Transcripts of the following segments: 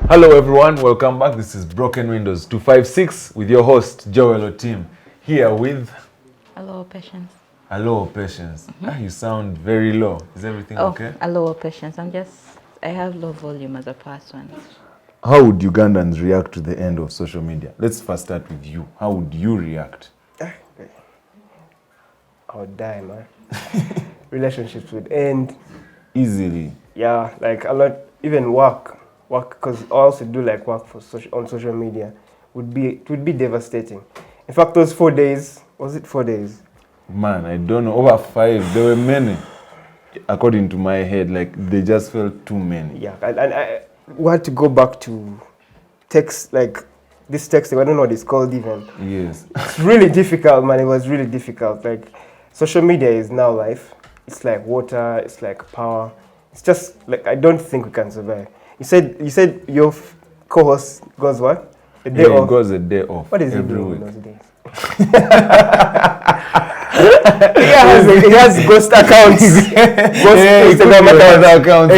Hello everyone, welcome back. This is Broken Windows 256 with your host Joel Oteam. Here with... Hello, Patience. Hello, Patience. You sound very low. Is everything okay? Hello, Patience. I have low volume as a person. How would Ugandans react to the end of social media? Let's first start with you. How would you react? I would die, man. Relationships would end. Easily. Yeah, like a lot, even work, because I also do like work on social media, it would be devastating. In fact, those 4 days, was it 4 days? Man, I don't know, over 5, there were many. According to my head, like they just felt too many. Yeah, and I had to go back to text, like this texting, I don't know what it's called even. Yes. It's really difficult, man, it was really difficult. Like, social media is now life. It's like water, it's like power. It's just like, I don't think we can survive. You said your co-host goes what? A day off? It goes a day off. What is he every doing week. in those days? he has ghost accounts. Instagram accounts.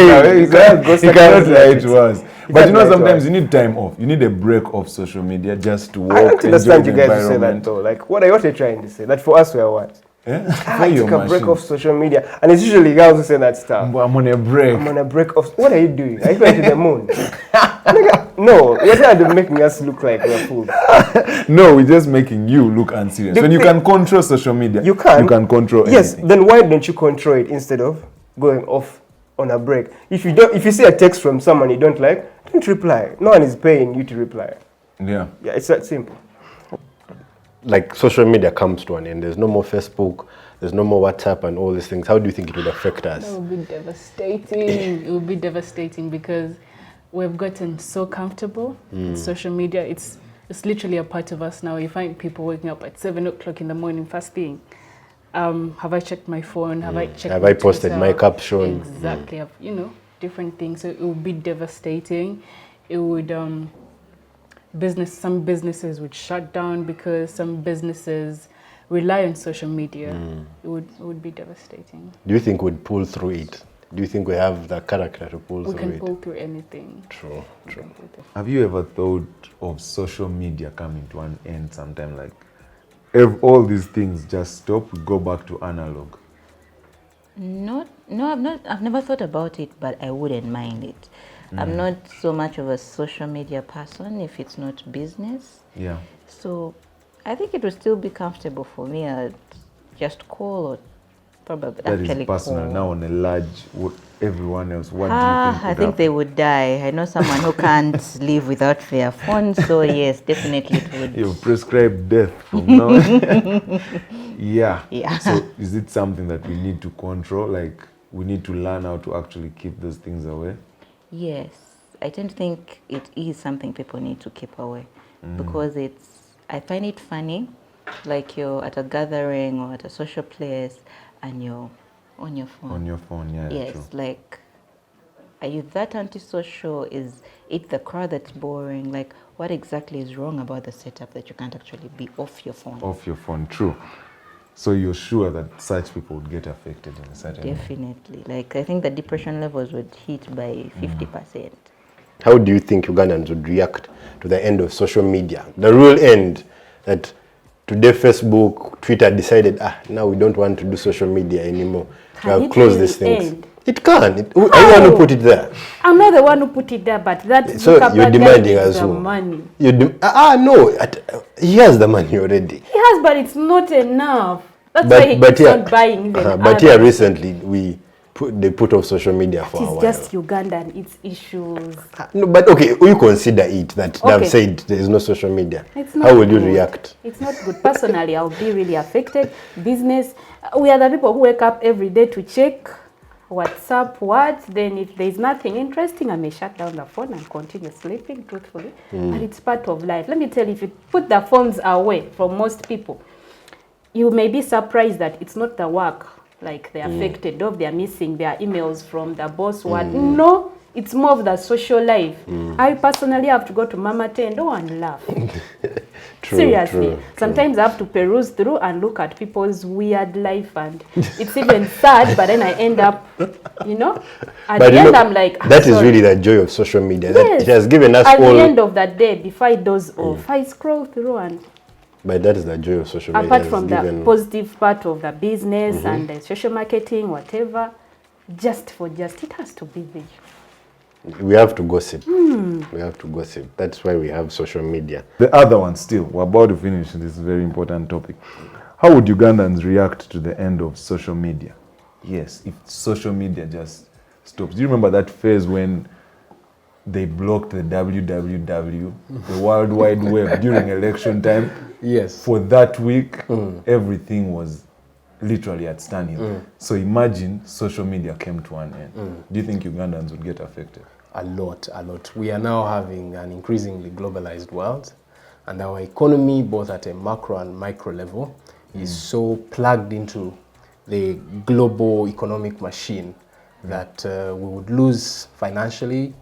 He cannot lie to us. But you know, sometimes you need time off. You need a break off social media just to walk. I don't understand you guys who say that though. Like, what are you trying to say? That for us we are what? I took a break off social media, and it's usually girls who say that stuff. But I'm on a break. I'm on a break off. What are you doing? Are you going to the moon? No, you're trying to making us look like we're fools. No, we're just making you look unserious. When you can control social media, you can control anything. Yes, then why don't you control it instead of going off on a break? If you see a text from someone you don't like, don't reply. No one is paying you to reply. Yeah, it's that simple. Like social media comes to an end. There's no more Facebook, there's no more WhatsApp and all these things. How do you think it would affect us? That would be devastating. It would be devastating because we've gotten so comfortable with social media. It's literally a part of us now. You find people waking up at 7 o'clock in the morning, first thing. Have I checked my phone? Have I checked? Have I posted my caption? Exactly. Different things. So it would be devastating. It would some businesses would shut down because some businesses rely on social media. It would be devastating. Do you think we'd pull through it? Do you think we have the character to pull through it? We can pull through anything. True. Have you ever thought of social media coming to an end sometime? Like, if all these things just stop, we go back to analog? No, I've never thought about it, but I wouldn't mind it. I'm not so much of a social media person if it's not business. Yeah. So I think it would still be comfortable for me. I'd just call or probably that actually is personal. call. Now on a large, everyone else, what do you think? I think they would die. I know someone who can't live without their phone, so yes, definitely it would. You've prescribed death from now. Yeah. So is it something that we need to control? Like, we need to learn how to actually keep those things away? Yes, I tend to think it is something people need to keep away because I find it funny, like you're at a gathering or at a social place and you're on your phone. On your phone, yeah. Yes, true. like, are you that antisocial? Is it the crowd that's boring? Like, what exactly is wrong about the setup that you can't actually be off your phone? Off your phone, true. So you're sure that such people would get affected in a certain way? Definitely. Like, I think the depression levels would hit by 50%. How do you think Ugandans would react to the end of social media? The real end, that today Facebook, Twitter decided, now we don't want to do social media anymore. We have closed these things. End? It can. Are you the one who put it there? I'm not the one who put it there, but that So you're demanding as well. well. Money. No. He has the money already. He has, but it's not enough. That's why he keeps on buying even But here recently, they put off social media for a while. It's just Ugandan, it's issues. No, but okay, you consider it that they've said there is no social media. How will you react? It's not good. Personally, I'll be really affected. Business, we are the people who wake up every day to check WhatsApp, then if there's nothing interesting, I may shut down the phone and continue sleeping, truthfully. But it's part of life. Let me tell you, if you put the phones away from most people, you may be surprised that it's not the work, like they're affected of, they're missing their emails from the boss. No, It's more of the social life. I personally have to go to Mama Tendo and laugh. True, Seriously. true. Sometimes I have to peruse through and look at people's weird life, and it's even sad, but then I end up, you know, at But the you end know, I'm like, that is sorry. really the joy of social media. That Yes. it has given us At all. the end of that day, before it does off, I scroll through, and But that is the joy of social media. apart It's from the given- positive part of the business and the social marketing, whatever, just it has to be there. we have to gossip. We have to gossip. That's why we have social media. The other one still, we're about to finish this very important topic. How would Ugandans react to the end of social media? Yes, if social media just stops. Do you remember that phase when they blocked the www, the World Wide Web, during election time? Yes. For that week, everything was literally at standstill. So imagine social media came to an end. Do you think Ugandans would get affected? A lot. We are now having an increasingly globalized world, and our economy, both at a macro and micro level, is so plugged into the global economic machine that we would lose financially,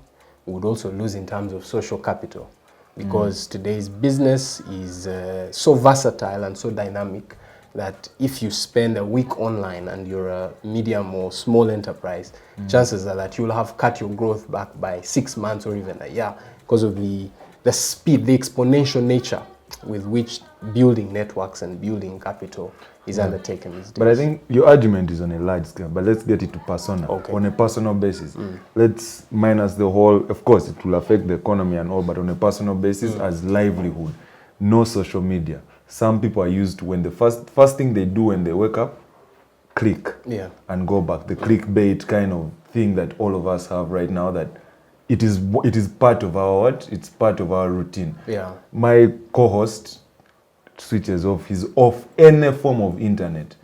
we would also lose in terms of social capital, because today's business is so versatile and so dynamic that if you spend a week online and you're a medium or small enterprise, chances are that you'll have cut your growth back by 6 months or even a year, because of the speed, the exponential nature with which building networks and building capital is undertaken these days. But I think your argument is on a large scale, but let's get it to personal, Okay. on a personal basis. Let's minus the whole, of course it will affect the economy and all, but on a personal basis as livelihood, no social media. Some people are used to, when the first thing they do when they wake up, click and go back. The clickbait kind of thing that all of us have right now, that it is part of our what? It's part of our routine. Yeah. My co-host switches off. He's off any form of internet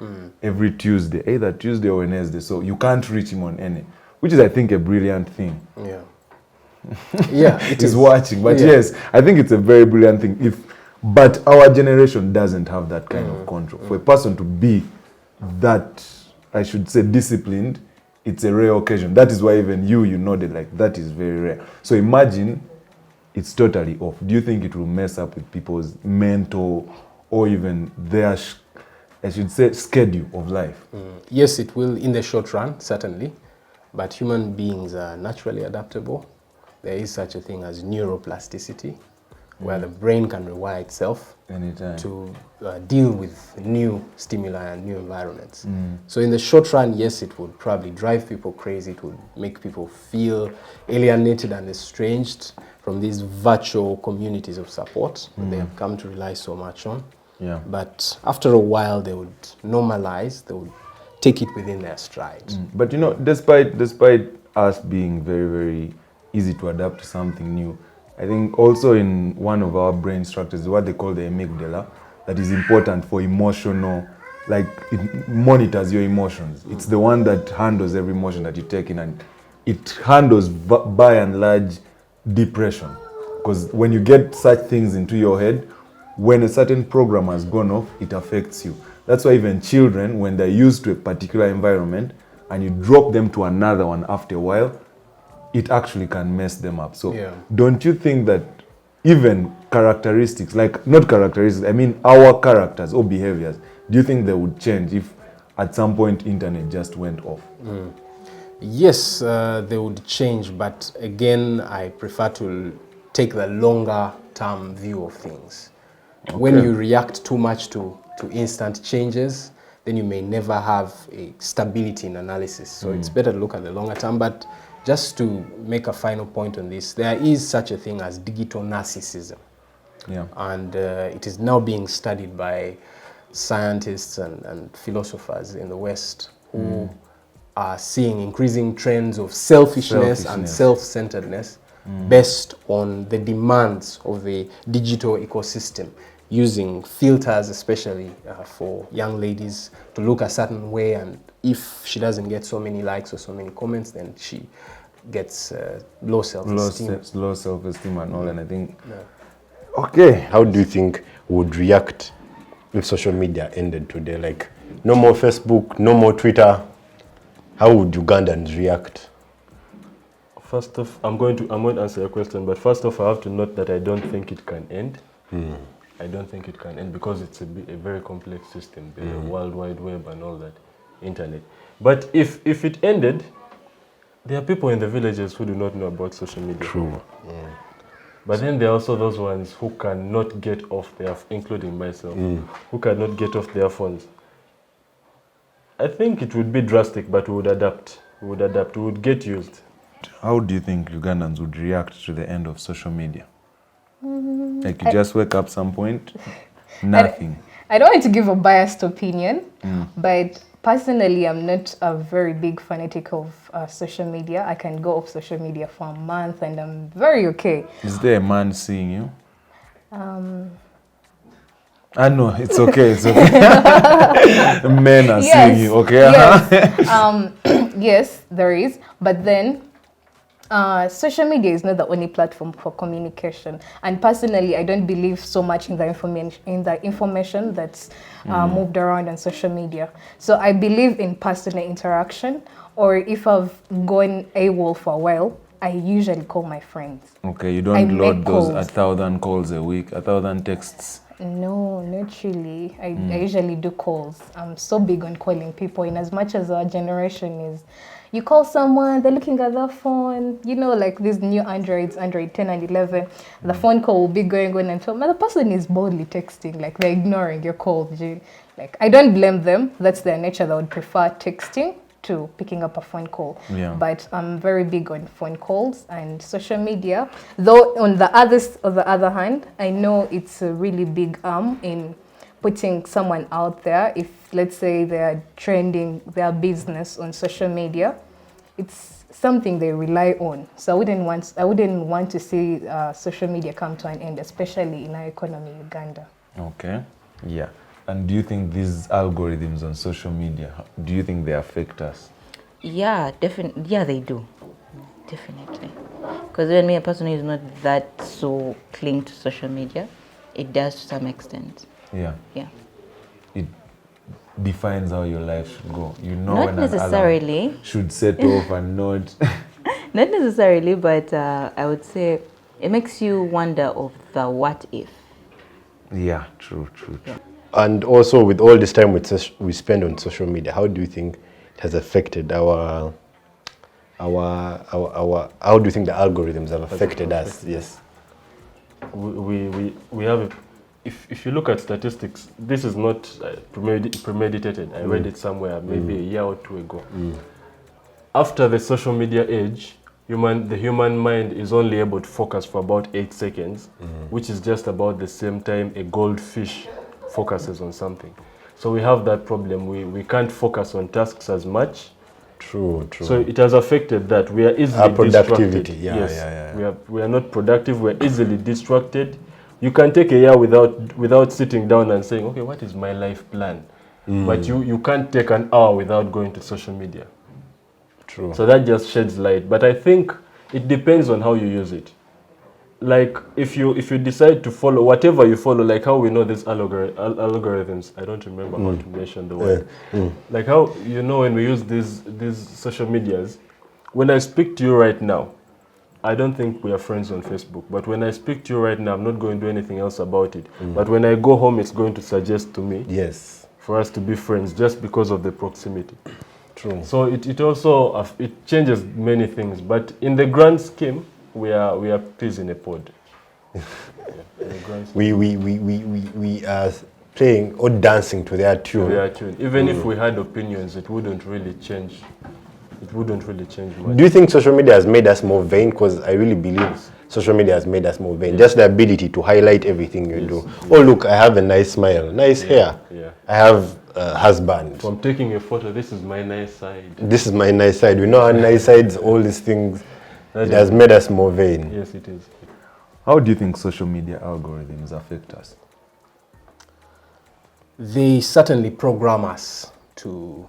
every Tuesday, either Tuesday or Wednesday. So you can't reach him on any, which is, I think, a brilliant thing. Yeah. Yeah, it He's is. watching. But Yeah. yes, I think it's a very brilliant thing. But our generation doesn't have that kind of control. For a person to be that, I should say, disciplined, it's a rare occasion. That is why even you nodded like that is very rare. So imagine it's totally off. Do you think it will mess up with people's mental or even their, I should say, schedule of life? Yes, it will in the short run, certainly. But human beings are naturally adaptable. There is such a thing as neuroplasticity, where the brain can rewire itself Anytime. to deal with new stimuli and new environments. So in the short run, yes, it would probably drive people crazy. It would make people feel alienated and estranged from these virtual communities of support that they have come to rely so much on. Yeah. But after a while, they would normalize, they would take it within their stride. But despite us being very, very easy to adapt to something new, I think also in one of our brain structures, what they call the amygdala, that is important for emotional, like it monitors your emotions. It's the one that handles every emotion that you take in, and it handles by and large depression. Because when you get such things into your head, when a certain program has gone off, it affects you. That's why even children, when they're used to a particular environment and you drop them to another one after a while, it actually can mess them up. So don't you think that even characteristics, like not characteristics, I mean our characters or behaviors, do you think they would change if at some point internet just went off? Yes, they would change, but again, I prefer to take the longer term view of things. When you react too much to instant changes, then you may never have a stability in analysis. So it's better to look at the longer term. But just to make a final point on this, there is such a thing as digital narcissism. Yeah. And it is now being studied by scientists and philosophers in the West who are seeing increasing trends of selfishness and self-centeredness based on the demands of the digital ecosystem, using filters especially for young ladies to look a certain way, and if she doesn't get so many likes or so many comments, then she gets low self-esteem. Low self-esteem and all, and I think... Okay, how do you think we would react if social media ended today? Like, no more Facebook, no more Twitter. How would Ugandans react? First off, I'm going to answer your question, but first off, I have to note that I don't think it can end. I don't think it can end because it's a very complex system, the World Wide Web and all that, internet. But if it ended, there are people in the villages who do not know about social media. True. But then there are also those ones who cannot get off their, including myself, who cannot get off their phones. I think it would be drastic, but we would adapt. We would get used. How do you think Ugandans would react to the end of social media? Like you just wake up some point, nothing. I don't want to give a biased opinion, but personally, I'm not a very big fanatic of social media. I can go off social media for a month and I'm very okay. Is there a man seeing you? No, it's okay, it's okay. Men are seeing you, okay? Yes, yes, there is. But then, social media is not the only platform for communication. And personally, I don't believe so much in the information that's moved around on social media. So I believe in personal interaction, or if I've gone AWOL for a while, I usually call my friends. Okay, you don't load those 1,000 calls a week, 1,000 texts. No, not really. I usually do calls. I'm so big on calling people, in as much as our generation is. You call someone, they're looking at their phone, you know, like these new Androids, Android 10 and 11, the phone call will be going on and so, but the person is boldly texting, like they're ignoring your call. Like, I don't blame them. That's their nature. They would prefer texting to picking up a phone call. Yeah. But I'm very big on phone calls and social media. Though on the other hand, I know it's a really big in putting someone out there. If let's say they're trending their business on social media, it's something they rely on. So I wouldn't want to see social media come to an end, especially in our economy, Uganda. Okay. Yeah. And do you think these algorithms on social media, do you think they affect us? Yeah, definitely. Yeah, they do. Definitely. Because when me, a person who is not that so cling to social media, it does to some extent. Yeah. Yeah. It defines how your life should go. You know Not when necessarily. an alarm should set off and not. Not necessarily, but I would say it makes you wonder of the what if. Yeah, true. Yeah. And also, with all this time we spend on social media, how do you think it has affected how do you think the algorithms have affected us? Yes. We have, if you look at statistics, this is not premeditated. I read it somewhere maybe a year or two ago. After the social media age, the human mind is only able to focus for about 8 seconds, which is just about the same time a goldfish focuses on something. So we have that problem. We can't focus on tasks as much. True. So it has affected that. We are easily Our productivity, distracted. yeah, Yes. yeah. We are not productive. We are easily distracted. You can take a year without sitting down and saying, okay, what is my life plan? But you can't take an hour without going to social media. True. So that just sheds light. But I think it depends on how you use it. Like if you decide to follow whatever you follow, like how we know these algorithms. I don't remember how to mention the word. Like how, you know, when we use these social medias, when I speak to you right now, I don't think we are friends on Facebook. But when I speak to you right now, I'm not going to do anything else about it. But when I go home, it's going to suggest to me for us to be friends just because of the proximity. True. So it also it changes many things. But in the grand scheme, we are peas in a pod. We are playing or dancing to their tune. Even if we had opinions, it wouldn't really change. It wouldn't really change much. Do you think social media has made us more vain? Because I really believe social media has made us more vain. Just the ability to highlight everything you do. Oh, look, I have a nice smile, nice hair. Yeah. I have a husband. From taking a photo, this is my nice side. This is my nice side. We know our nice sides, all these things. It has made us more vain. Yes, it is. How do you think social media algorithms affect us? They certainly program us to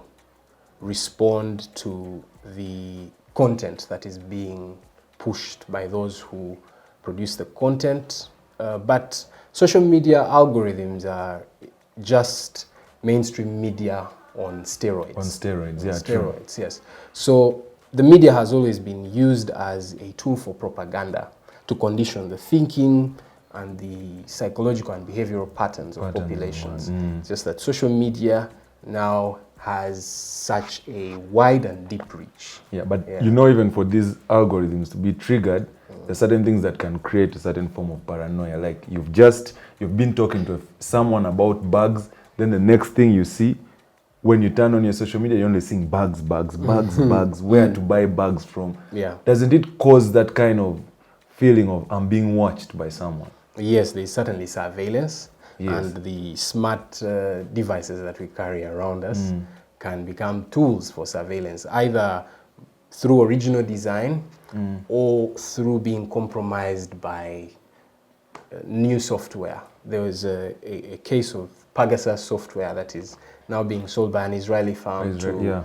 respond to the content that is being pushed by those who produce the content. But social media algorithms are just mainstream media on steroids. On steroids, On yeah, steroids, true. yes. So the media has always been used as a tool for propaganda to condition the thinking and the psychological and behavioral patterns of populations. It's just that social media now has such a wide and deep reach. Yeah, but you know, even for these algorithms to be triggered, there's certain things that can create a certain form of paranoia. Like you've been talking to someone about bags, then the next thing you see, when you turn on your social media, you're only seeing bags, where to buy bags from. Yeah. Doesn't it cause that kind of feeling of I'm being watched by someone? Yes, there's certainly surveillance. Yes. And the smart devices that we carry around us can become tools for surveillance, either through original design or through being compromised by new software. There was a case of Pegasus software that is now being sold by an Israeli firm to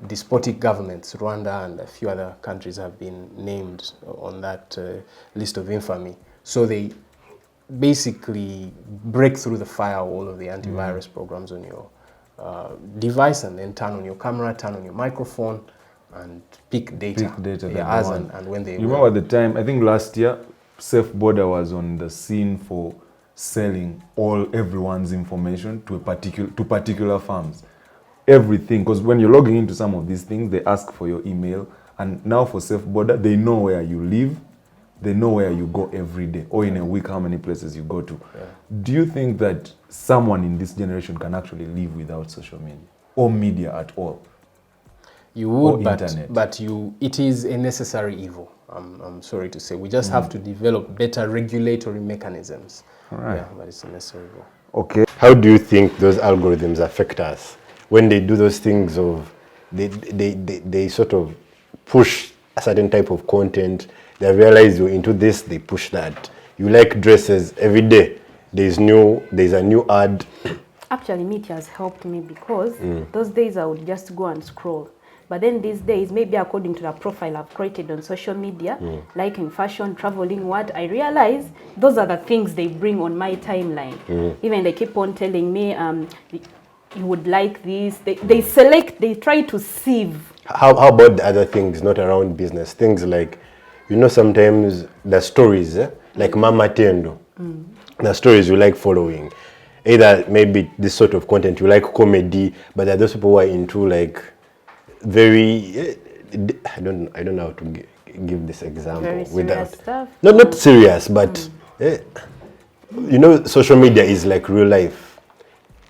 despotic governments. Rwanda and a few other countries have been named on that list of infamy. So they basically break through the firewall of the antivirus programs on your device and then turn on your camera, turn on your microphone and pick data. As and when they You remember at the time, I think last year, Safe Border was on the scene for selling everyone's information to particular firms. Everything, because when you're logging into some of these things, they ask for your email, and now for Safe Border, they know where you live. They know where you go every day, or in a week, how many places you go to. Yeah. Do you think that someone in this generation can actually live without social media or media at all? You would, internet? But it is a necessary evil. I'm sorry to say. We just have to develop better regulatory mechanisms. All right. Yeah, but it's a necessary evil. Okay. How do you think those algorithms affect us when they do those things of they sort of push a certain type of content? They realize you're into this, they push that. You like dresses every day. There's a new ad. Actually, media has helped me because those days I would just go and scroll. But then these days, maybe according to the profile I've created on social media, like in fashion, traveling, I realize those are the things they bring on my timeline. Even they keep on telling me, you would like this. They select, they try to sieve. How about the other things not around business? Things like, sometimes the stories, like Mama Tendo, the stories you like following. Either maybe this sort of content, you like comedy, but there are those people who are into like very, I don't know how to give this example. Very serious stuff. Not serious, but social media is like real life.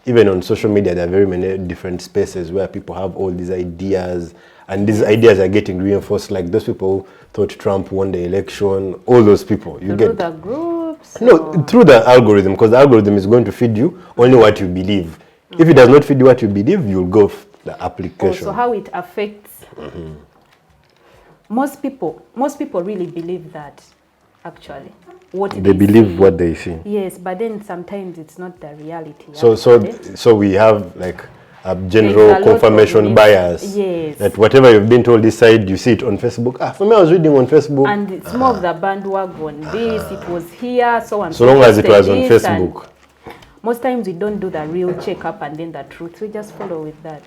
Even on social media, there are very many different spaces where people have all these ideas, and these ideas are getting reinforced. Like those people thought Trump won the election, all those people. Through the groups? No, through the algorithm, because the algorithm is going to feed you only what you believe. If it does not feed you what you believe, you'll go the application. So how it affects most people really believe that, actually. What they believe see. What they see. Yes, but then sometimes it's not the reality. So we have like a general confirmation bias. Yes. That whatever you've been told this side, you see it on Facebook. For me, I was reading on Facebook. And it's more of the bandwagon. This, it was here, so on. So long as it was on Facebook. Most times we don't do the real checkup and then the truth. We just follow with that.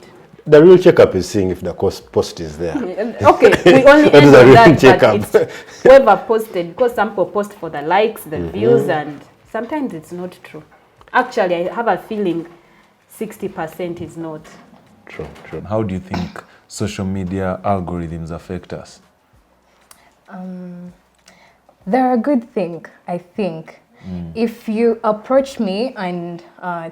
The real checkup is seeing if the post is there. Okay, we only end on that, but it's whoever posted, because some people post for the likes, the views, and sometimes it's not true. Actually, I have a feeling 60% is not. True. How do you think social media algorithms affect us? They're a good thing, I think. If you approach me and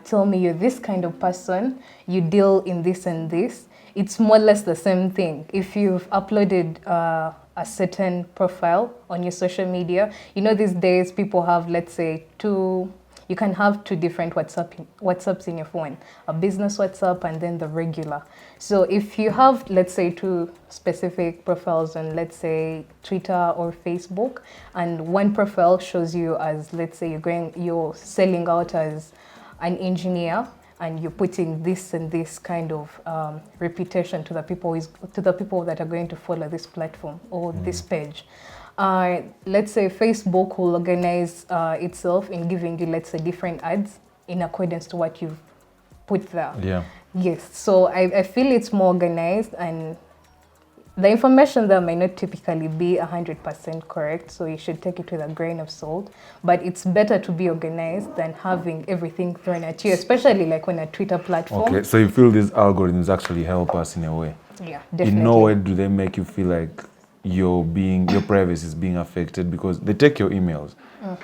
tell me you're this kind of person, you deal in this and this, it's more or less the same thing. If you've uploaded a certain profile on your social media, these days people have, let's say, you can have two different WhatsApps in your phone, a business WhatsApp and then the regular. So if you have, let's say, two specific profiles on, let's say, Twitter or Facebook, and one profile shows you as, let's say, you're selling out as an engineer, and you're putting this and this kind of reputation to the people that are going to follow this platform or this page. Let's say Facebook will organize itself in giving you, let's say, different ads in accordance to what you've put there. Yeah. Yes. So I feel it's more organized, and the information there might not typically be 100% correct, so you should take it with a grain of salt. But it's better to be organized than having everything thrown at you, especially like on a Twitter platform. Okay, so you feel these algorithms actually help us in a way? Yeah, definitely. In no way do they make you feel like your privacy is being affected, because they take your emails.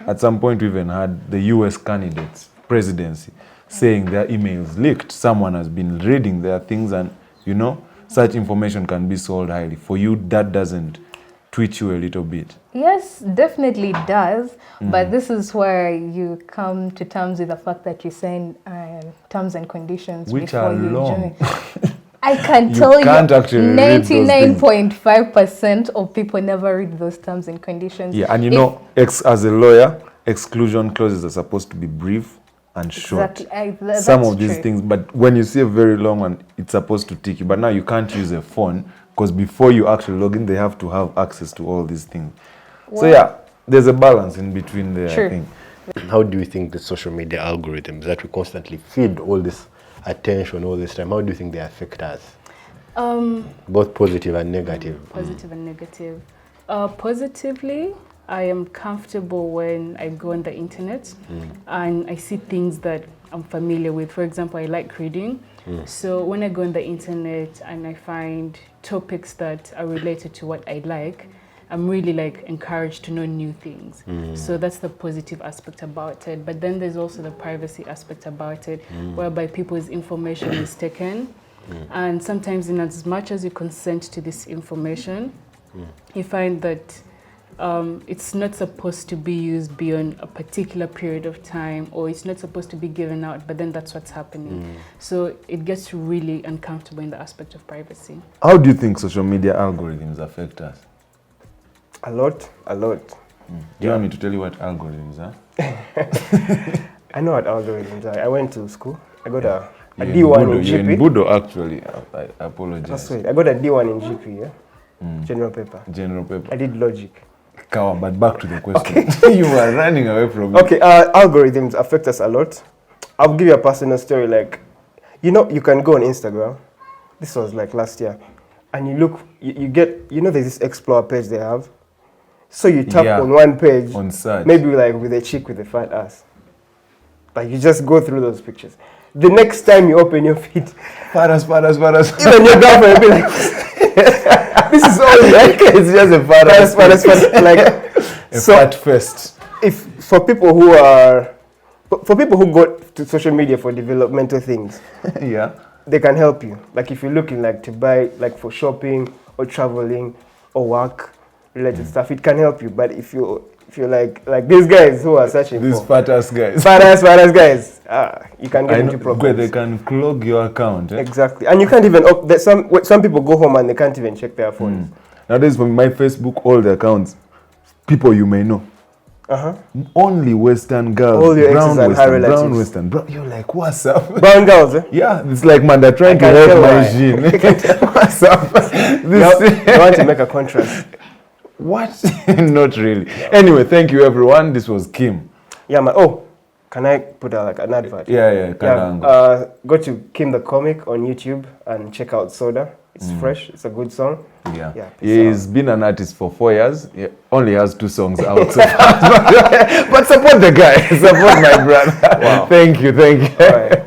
At some point, we even had the US candidates, presidency, saying their emails leaked. Someone has been reading their things, and you know, such information can be sold highly. For you, that doesn't twitch you a little bit? Yes, definitely it does. But this is where you come to terms with the fact that you sign terms and conditions which before are you long. join. I can tell you, can't actually read those things. 99.5% of people never read those terms and conditions. Yeah, and you know, as a lawyer, exclusion clauses are supposed to be brief and short. Exactly. Some of these things, but when you see a very long one, it's supposed to tick you. But now you can't use a phone, because before you actually log in, they have to have access to all these things. Well, so yeah, there's a balance in between there, True. I think. How do you think the social media algorithms that we constantly feed all this attention all this time, how do you think they affect us? Both positive and negative. Positive and negative. Positively, I am comfortable when I go on the internet and I see things that I'm familiar with. For example, I like reading. So when I go on the internet and I find topics that are related to what I like, I'm really like encouraged to know new things. So that's the positive aspect about it. But then there's also the privacy aspect about it, whereby people's information is taken. And sometimes in as much as you consent to this information, you find that it's not supposed to be used beyond a particular period of time, or it's not supposed to be given out, but then that's what's happening. So it gets really uncomfortable in the aspect of privacy. How do you think social media algorithms affect us? A lot. Do you want me to tell you what algorithms are? I know what algorithms are. I went to school. I got a You're D1 in You're in GP. Budo, actually. I apologize. That's right. I got a D1 in GP, yeah? General paper. General paper. I did logic. Kawa, but back to the question. You were running away from Okay, algorithms affect us a lot. I'll give you a personal story. Like, you know, you can go on Instagram. This was like last year. And you look, you get, you know, there's this Explore page they have. So you tap on one page, on search. maybe like with a chick with a fat ass. Like you just go through those pictures. The next time you open your feed, Faras. even your girlfriend will be like, this is all like, It's just a faras. like, A fat fest. if for people who go to social media for developmental things, Yeah. they can help you. Like if you're looking like to buy, like for shopping or traveling or work related stuff, it can help you. But if you're like these guys who are searching These for fat ass guys. fat ass guys, you can get into Where problems. they can clog your account. Eh? Exactly, and you can't even some people go home and they can't even check their phones. Nowadays, from my Facebook, all the accounts, people you may know. Only Western girls, All your brown exes and her Western, brown relatives. Western. Bro, you're like, what's up? Brown girls, eh? Yeah, it's like, man, they're trying to I can help tell my why. gene. What's up? They want to make a contrast. What? Not really. Anyway, thank you, everyone. This was Kim. Yeah, man. Oh, can I put an advert? Yeah. Go to KIMtheKomic on YouTube and check out Soda. It's fresh. It's a good song. Yeah. peace He's been an artist for 4 years. He only has 2 songs out so far. But support the guy. Support my brother. Wow. Thank you. All right.